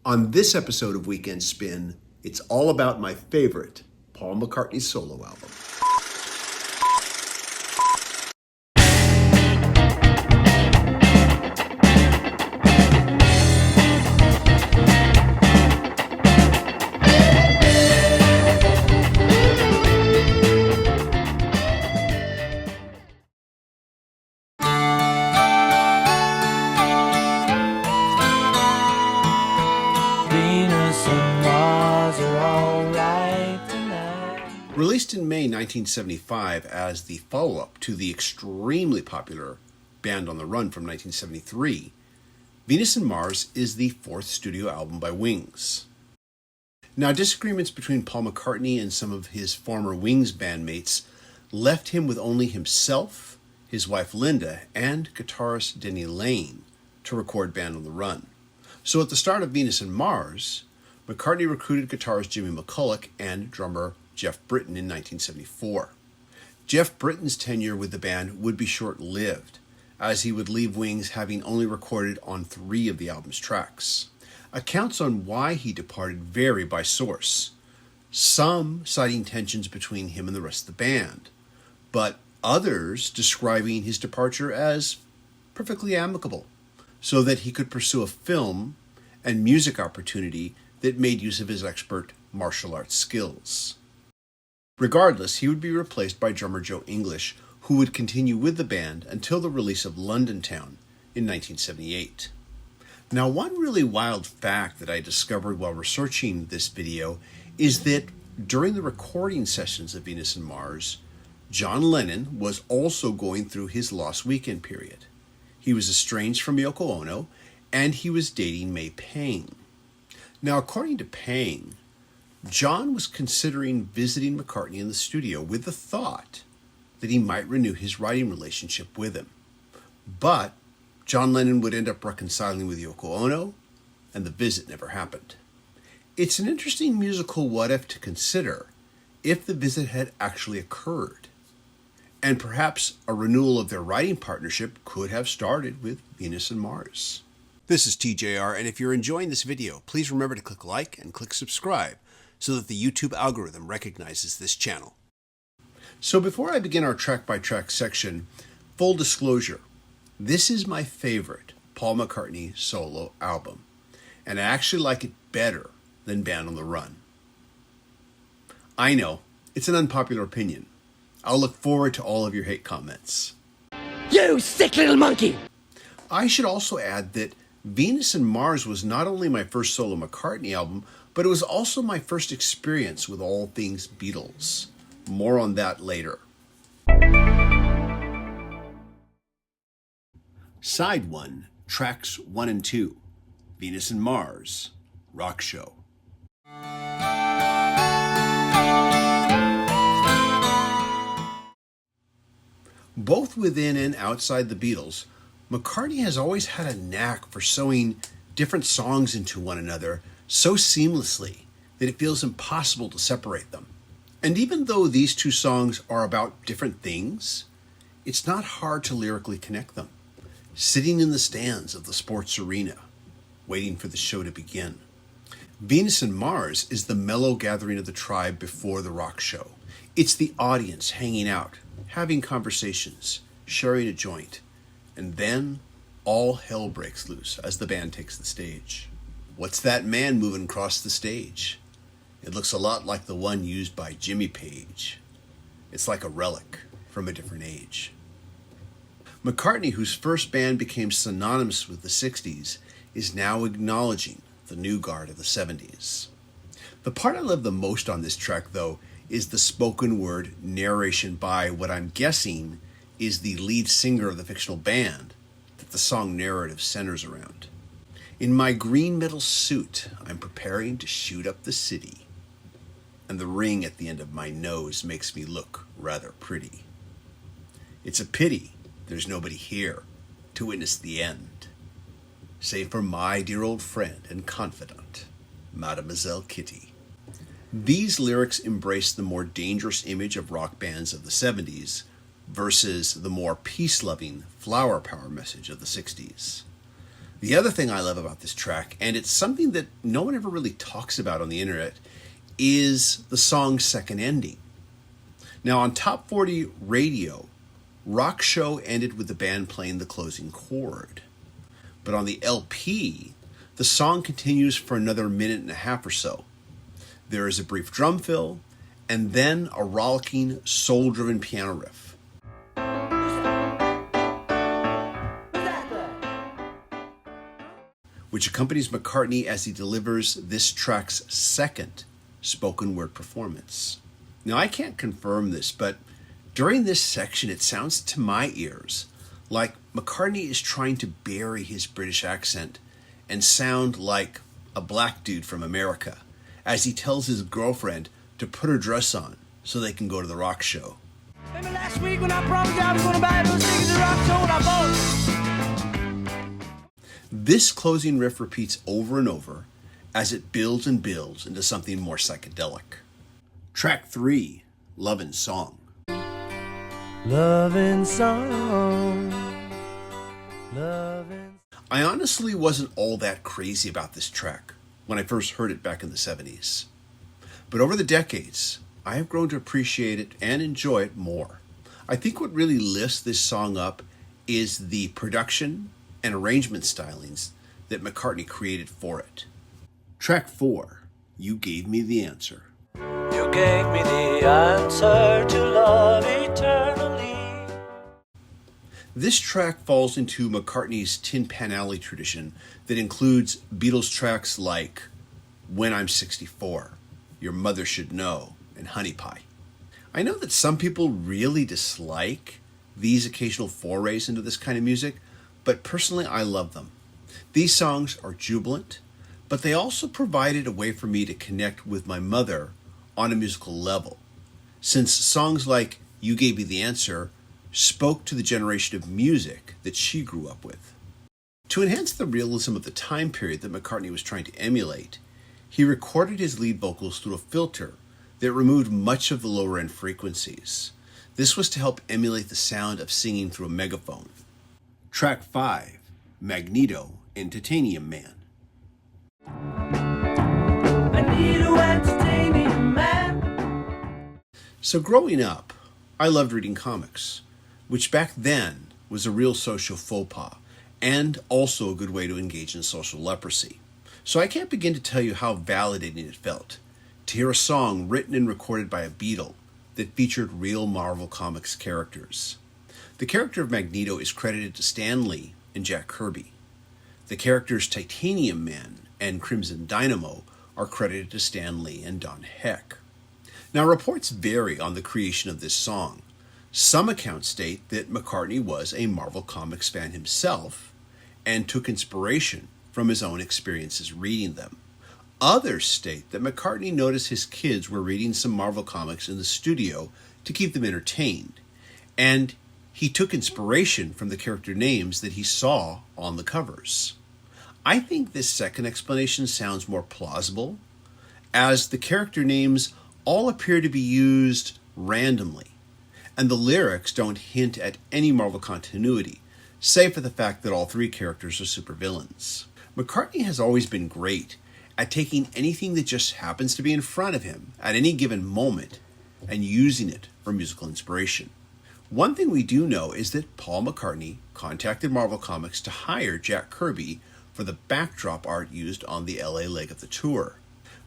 On this episode of Weekend Spin, it's all about my favorite Paul McCartney solo album. Released in May 1975 as the follow-up to the extremely popular Band on the Run from 1973, Venus and Mars is the fourth studio album by Wings. Now, disagreements between Paul McCartney and some of his former Wings bandmates left him with only himself, his wife Linda, and guitarist Denny Laine to record Band on the Run. So at the start of Venus and Mars, McCartney recruited guitarist Jimmy McCulloch and drummer Jeff Britton in 1974. Jeff Britton's tenure with the band would be short-lived, as he would leave Wings having only recorded on 3 of the album's tracks. Accounts on why he departed vary by source, some citing tensions between him and the rest of the band, but others describing his departure as perfectly amicable, so that he could pursue a film and music opportunity that made use of his expert martial arts skills. Regardless, he would be replaced by drummer Joe English, who would continue with the band until the release of London Town in 1978. Now, one really wild fact that I discovered while researching this video is that during the recording sessions of Venus and Mars, John Lennon was also going through his lost weekend period. He was estranged from Yoko Ono, and he was dating May Pang. Now, according to Pang, John was considering visiting McCartney in the studio with the thought that he might renew his writing relationship with him. But John Lennon would end up reconciling with Yoko Ono, and the visit never happened. It's an interesting musical what-if to consider if the visit had actually occurred. And perhaps a renewal of their writing partnership could have started with Venus and Mars. This is TJR, and if you're enjoying this video, please remember to click like and click subscribe so that the YouTube algorithm recognizes this channel. So before I begin our track-by-track section, full disclosure, this is my favorite Paul McCartney solo album, and I actually like it better than Band on the Run. I know, it's an unpopular opinion. I'll look forward to all of your hate comments. You sick little monkey! I should also add that Venus and Mars was not only my first solo McCartney album, but it was also my first experience with all things Beatles. More on that later. Side 1, tracks 1 and 2, Venus and Mars, Rock Show. Both within and outside the Beatles, McCartney has always had a knack for sewing different songs into one another so seamlessly that it feels impossible to separate them. And even though these two songs are about different things, it's not hard to lyrically connect them. Sitting in the stands of the sports arena, waiting for the show to begin. Venus and Mars is the mellow gathering of the tribe before the rock show. It's the audience hanging out, having conversations, sharing a joint, and then all hell breaks loose as the band takes the stage. What's that man moving across the stage? It looks a lot like the one used by Jimmy Page. It's like a relic from a different age. McCartney, whose first band became synonymous with the 60s, is now acknowledging the new guard of the 70s. The part I love the most on this track, though, is the spoken word narration by what I'm guessing is the lead singer of the fictional band that the song narrative centers around. In my green metal suit, I'm preparing to shoot up the city, and the ring at the end of my nose makes me look rather pretty. It's a pity there's nobody here to witness the end, save for my dear old friend and confidant, Mademoiselle Kitty. These lyrics embrace the more dangerous image of rock bands of the 70s versus the more peace-loving flower power message of the 60s. The other thing I love about this track, and it's something that no one ever really talks about on the internet, is the song's second ending. Now, on Top 40 radio, Rock Show ended with the band playing the closing chord. But on the LP, the song continues for another minute and a half or so. There is a brief drum fill, and then a rollicking, soul-driven piano riff. Which accompanies McCartney as he delivers this track's second spoken word performance. Now, I can't confirm this, but during this section, it sounds to my ears like McCartney is trying to bury his British accent and sound like a black dude from America as he tells his girlfriend to put her dress on so they can go to the rock show. Remember last week when I promised I was going to buy those tickets to rock show and I bought? This closing riff repeats over and over as it builds and builds into something more psychedelic. Track 3, Lovin' Song. Loving song, loving. I honestly wasn't all that crazy about this track when I first heard it back in the 70s. But over the decades, I have grown to appreciate it and enjoy it more. I think what really lifts this song up is the production and arrangement stylings that McCartney created for it. Track 4, You Gave Me the Answer. You gave me the answer to love eternally. This track falls into McCartney's Tin Pan Alley tradition that includes Beatles tracks like When I'm 64, Your Mother Should Know, and Honey Pie. I know that some people really dislike these occasional forays into this kind of music, but personally I love them. These songs are jubilant, but they also provided a way for me to connect with my mother on a musical level, since songs like You Gave Me the Answer spoke to the generation of music that she grew up with. To enhance the realism of the time period that McCartney was trying to emulate, he recorded his lead vocals through a filter that removed much of the lower end frequencies. This was to help emulate the sound of singing through a megaphone. Track 5, Magneto and Titanium Man. Magneto and Titanium Man. So growing up, I loved reading comics, which back then was a real social faux pas and also a good way to engage in social leprosy. So I can't begin to tell you how validating it felt to hear a song written and recorded by a Beatle that featured real Marvel Comics characters. The character of Magneto is credited to Stan Lee and Jack Kirby. The characters Titanium Man and Crimson Dynamo are credited to Stan Lee and Don Heck. Now, reports vary on the creation of this song. Some accounts state that McCartney was a Marvel Comics fan himself and took inspiration from his own experiences reading them. Others state that McCartney noticed his kids were reading some Marvel Comics in the studio to keep them entertained, and he took inspiration from the character names that he saw on the covers. I think this second explanation sounds more plausible, as the character names all appear to be used randomly, and the lyrics don't hint at any Marvel continuity, save for the fact that all three characters are supervillains. McCartney has always been great at taking anything that just happens to be in front of him at any given moment and using it for musical inspiration. One thing we do know is that Paul McCartney contacted Marvel Comics to hire Jack Kirby for the backdrop art used on the LA leg of the tour.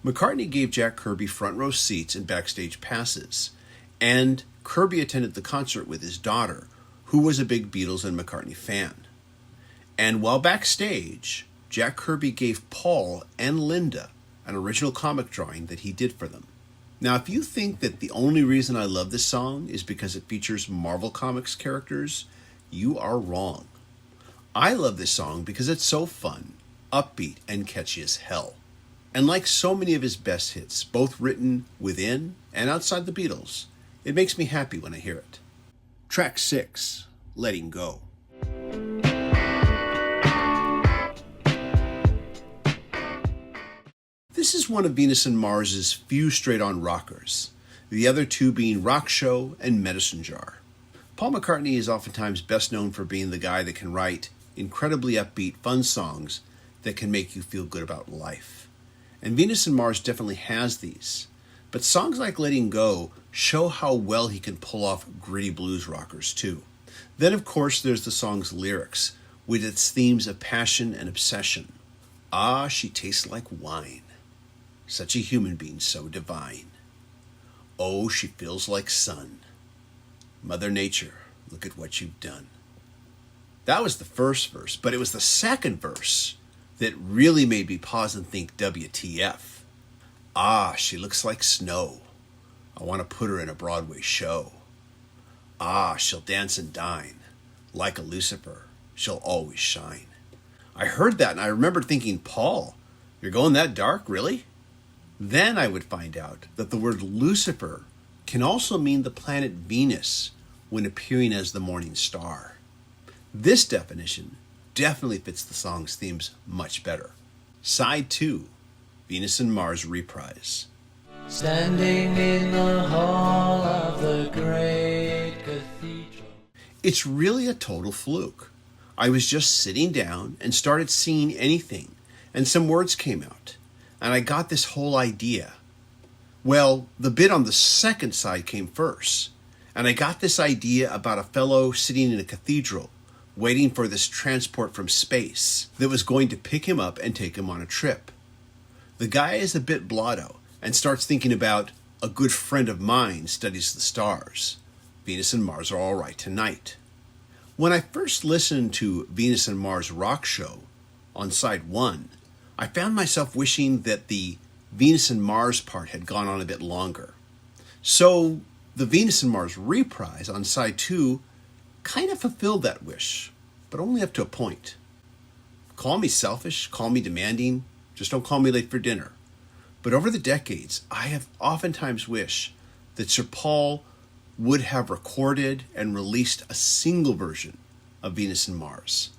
McCartney gave Jack Kirby front row seats and backstage passes, and Kirby attended the concert with his daughter, who was a big Beatles and McCartney fan. And while backstage, Jack Kirby gave Paul and Linda an original comic drawing that he did for them. Now, if you think that the only reason I love this song is because it features Marvel Comics characters, you are wrong. I love this song because it's so fun, upbeat, and catchy as hell. And like so many of his best hits, both written within and outside the Beatles, it makes me happy when I hear it. Track 6, Letting Go. This is one of Venus and Mars's few straight-on rockers, the other two being Rock Show and Medicine Jar. Paul McCartney is oftentimes best known for being the guy that can write incredibly upbeat, fun songs that can make you feel good about life. And Venus and Mars definitely has these. But songs like Letting Go show how well he can pull off gritty blues rockers too. Then of course there's the song's lyrics, with its themes of passion and obsession. Ah, she tastes like wine, such a human being so divine. Oh, she feels like sun. Mother Nature, look at what you've done. That was the first verse, but it was the second verse that really made me pause and think, WTF. Ah, she looks like snow. I want to put her in a Broadway show. Ah, she'll dance and dine. Like a Lucifer, she'll always shine. I heard that and I remembered thinking, Paul, you're going that dark, really? Then I would find out that the word Lucifer can also mean the planet Venus when appearing as the morning star. This definition definitely fits the song's themes much better. Side 2, Venus and Mars reprise. Standing in the hall of the great cathedral. It's really a total fluke. I was just sitting down and started seeing anything, and some words came out, and I got this whole idea. Well, the bit on the second side came first, and I got this idea about a fellow sitting in a cathedral waiting for this transport from space that was going to pick him up and take him on a trip. The guy is a bit blotto and starts thinking about a good friend of mine studies the stars. Venus and Mars are all right tonight. When I first listened to Venus and Mars Rock Show on side 1, I found myself wishing that the Venus and Mars part had gone on a bit longer. So the Venus and Mars reprise on side 2 kind of fulfilled that wish, but only up to a point. Call me selfish, call me demanding, just don't call me late for dinner. But over the decades, I have oftentimes wished that Sir Paul would have recorded and released a single version of Venus and Mars.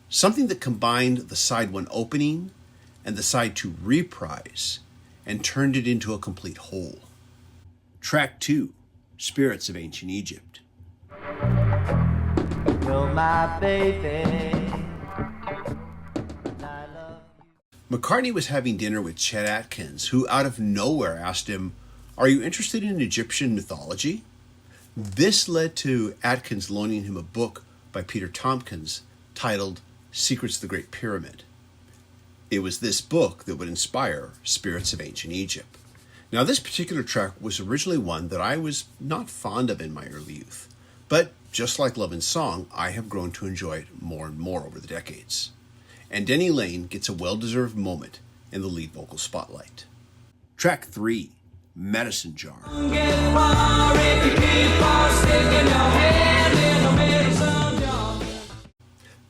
Something that combined the side 1 opening and the side 2 reprise and turned it into a complete whole. Track 2, Spirits of Ancient Egypt. You're my baby. McCartney was having dinner with Chet Atkins, who out of nowhere asked him, "Are you interested in Egyptian mythology?" This led to Atkins loaning him a book by Peter Tompkins titled Secrets of the Great Pyramid. It was this book that would inspire Spirits of Ancient Egypt. Now, this particular track was originally one that I was not fond of in my early youth, but just like Love and Song, I have grown to enjoy it more and more over the decades. And Denny Laine gets a well-deserved moment in the lead vocal spotlight. Track 3, Medicine Jar.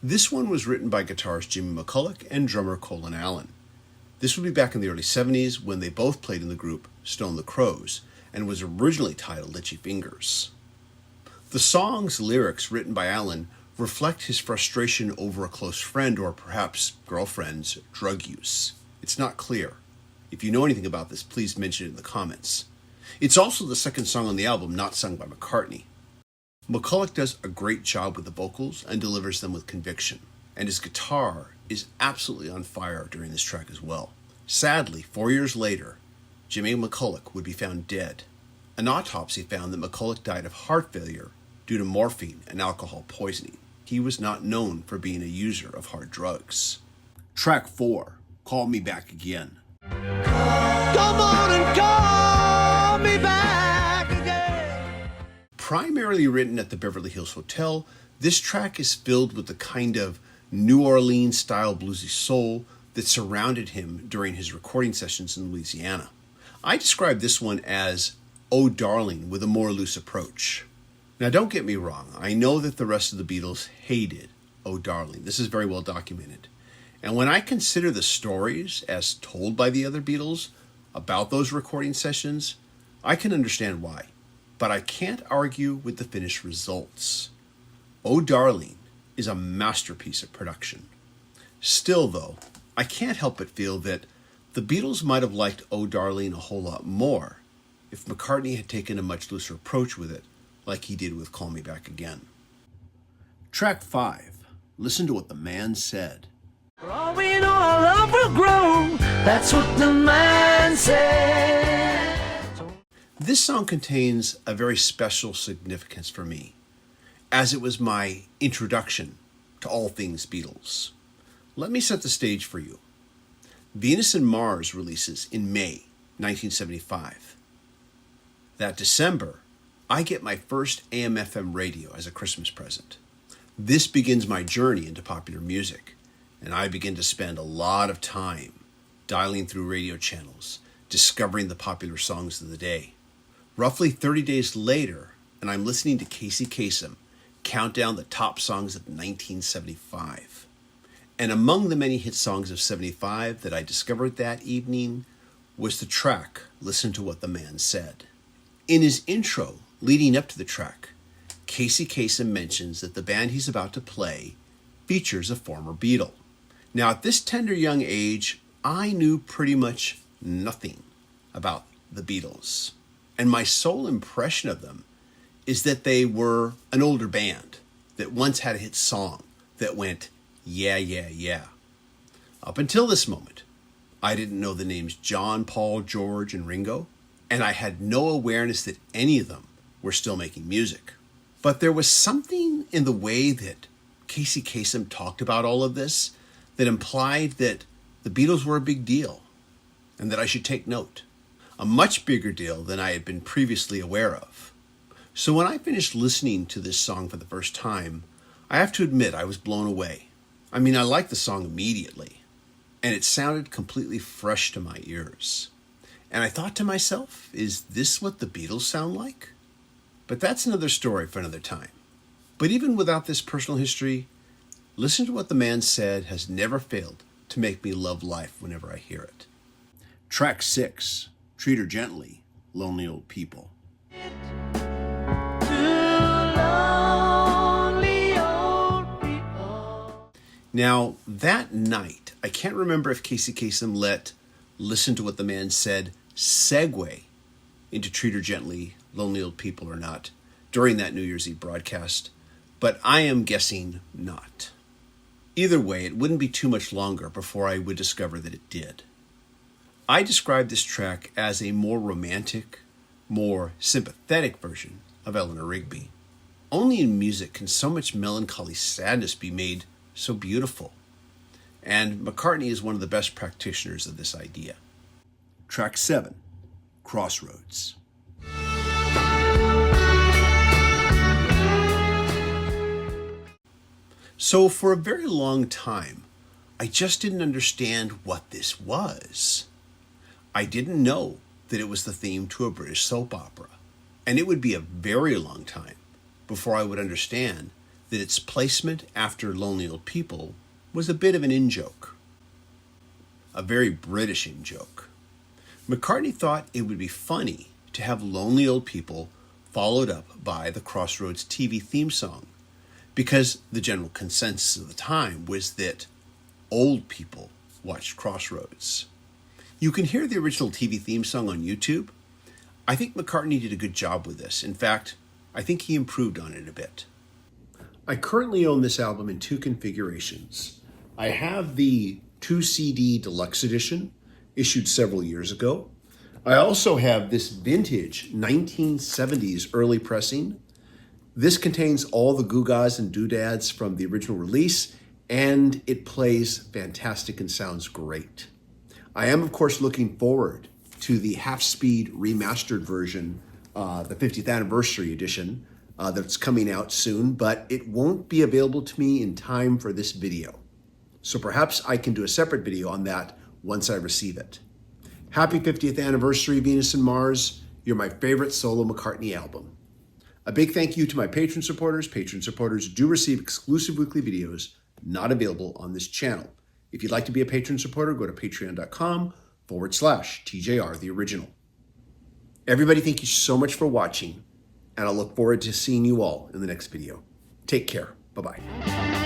This one was written by guitarist Jimmy McCulloch and drummer Colin Allen. This would be back in the early 70s when they both played in the group Stone the Crows and was originally titled Itchy Fingers. The song's lyrics, written by Allen, reflect his frustration over a close friend or perhaps girlfriend's drug use. It's not clear. If you know anything about this, please mention it in the comments. It's also the second song on the album not sung by McCartney. McCulloch does a great job with the vocals and delivers them with conviction, and his guitar is absolutely on fire during this track as well. Sadly, 4 years later, Jimmy McCulloch would be found dead. An autopsy found that McCulloch died of heart failure due to morphine and alcohol poisoning. He was not known for being a user of hard drugs. Track 4, Call Me Back Again. Come on and call me back again. Primarily written at the Beverly Hills Hotel, this track is filled with the kind of New Orleans-style bluesy soul that surrounded him during his recording sessions in Louisiana. I describe this one as Oh Darling with a more loose approach. Now don't get me wrong, I know that the rest of the Beatles hated Oh Darling. This is very well documented. And when I consider the stories as told by the other Beatles about those recording sessions, I can understand why. But I can't argue with the finished results. Oh Darling is a masterpiece of production. Still though, I can't help but feel that the Beatles might have liked Oh Darling a whole lot more if McCartney had taken a much looser approach with it, like he did with Call Me Back Again. Track 5, Listen to what the man said. For all we know, our love will grow. That's what the man said. This song contains a very special significance for me, as it was my introduction to all things Beatles. Let me set the stage for you. Venus and Mars releases in May 1975. That December, I get my first AM/FM radio as a Christmas present. This begins my journey into popular music, and I begin to spend a lot of time dialing through radio channels, discovering the popular songs of the day. Roughly 30 days later, and I'm listening to Casey Kasem count down the top songs of 1975. And among the many hit songs of 75 that I discovered that evening was the track, Listen to What the Man Said. In his intro leading up to the track, Casey Kasem mentions that the band he's about to play features a former Beatle. Now, at this tender young age, I knew pretty much nothing about the Beatles. And my sole impression of them is that they were an older band that once had a hit song that went, yeah, yeah, yeah. Up until this moment, I didn't know the names John, Paul, George, and Ringo, and I had no awareness that any of them were still making music. But there was something in the way that Casey Kasem talked about all of this that implied that the Beatles were a big deal and that I should take note. A much bigger deal than I had been previously aware of. So when I finished listening to this song for the first time, I have to admit I was blown away. I mean, I liked the song immediately, and it sounded completely fresh to my ears. And I thought to myself, is this what the Beatles sound like? But that's another story for another time. But even without this personal history, Listen to What the Man Said has never failed to make me love life whenever I hear it. Track 6, Treat Her Gently, Lonely Old People. Now, that night, I can't remember if Casey Kasem let Listen to What the Man Said segue into Treat Her Gently, Lonely Old People or not during that New Year's Eve broadcast, but I am guessing not. Either way, it wouldn't be too much longer before I would discover that it did. I describe this track as a more romantic, more sympathetic version of Eleanor Rigby. Only in music can so much melancholy sadness be made so beautiful. And McCartney is one of the best practitioners of this idea. Track 7, Crossroads. So for a very long time, I just didn't understand what this was. I didn't know that it was the theme to a British soap opera. And it would be a very long time before I would understand that its placement after Lonely Old People was a bit of an in-joke. A very British in-joke. McCartney thought it would be funny to have Lonely Old People followed up by the Crossroads TV theme song, because the general consensus of the time was that old people watched Crossroads. You can hear the original TV theme song on YouTube. I think McCartney did a good job with this. In fact, I think he improved on it a bit. I currently own this album in 2 configurations. I have the 2 CD deluxe edition, issued several years ago. I also have this vintage 1970s early pressing. This contains all the goo-gaws and doodads from the original release, and it plays fantastic and sounds great. I am, of course, looking forward to the half-speed remastered version, the 50th anniversary edition, that's coming out soon, but it won't be available to me in time for this video. So perhaps I can do a separate video on that once I receive it. Happy 50th anniversary, Venus and Mars. You're my favorite solo McCartney album. A big thank you to my Patreon supporters. Patreon supporters do receive exclusive weekly videos not available on this channel. If you'd like to be a Patreon supporter, go to patreon.com/TJR the original. Everybody, thank you so much for watching, and I look forward to seeing you all in the next video. Take care. Bye-bye.